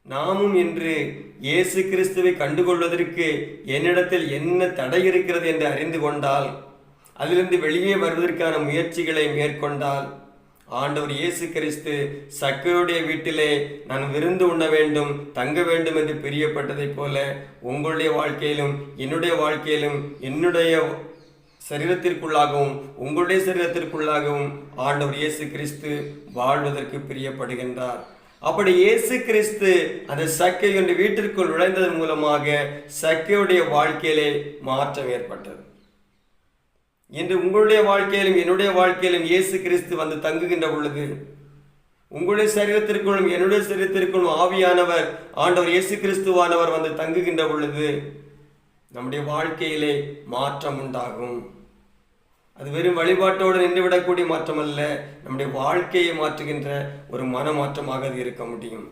நாமும் இன்று இயேசு கிறிஸ்துவை கண்டுகொள்வதற்கு என்னிடத்தில் என்ன தடை இருக்கிறது என்று அறிந்து கொண்டால், அதிலிருந்து வெளியே வருவதற்கான முயற்சிகளை மேற்கொண்டால், ஆண்டவர் இயேசு கிறிஸ்து சக்கையுடைய வீட்டிலே நான் விருந்து உண்ண வேண்டும், தங்க வேண்டும் என்று பிரியப்பட்டதைப் போல உங்களுடைய வாழ்க்கையிலும் என்னுடைய வாழ்க்கையிலும் என்னுடைய சரீரத்திற்குள்ளாகவும் உங்களுடைய சரீரத்திற்குள்ளாகவும் ஆண்டவர் இயேசு கிறிஸ்து வாழ்வதற்கு பிரியப்படுகின்றார். அப்படி இயேசு கிறிஸ்து அந்த சக்கையுடைய வீட்டிற்குள் நுழைந்ததன் மூலமாக சக்கையுடைய வாழ்க்கையிலே மாற்றம் ஏற்பட்டது. இன்று உங்களுடைய வாழ்க்கையிலும் என்னுடைய வாழ்க்கையிலும் இயேசு கிறிஸ்து வந்து தங்குகின்ற பொழுது, உங்களுடைய சரீரத்திற்குள்ளும் என்னுடைய சரீரத்திற்குள்ளும் ஆவியானவர் ஆண்டவர் இயேசு கிறிஸ்துவானவர் வந்து தங்குகின்ற பொழுது நம்முடைய வாழ்க்கையிலே மாற்றம் உண்டாகும். அது வெறும் வழிபாட்டோடு நின்றுவிடக்கூடிய மாற்றம் அல்ல, நம்முடைய வாழ்க்கையை மாற்றுகின்ற ஒரு மனமாற்றமாக அது இருக்க முடியும்.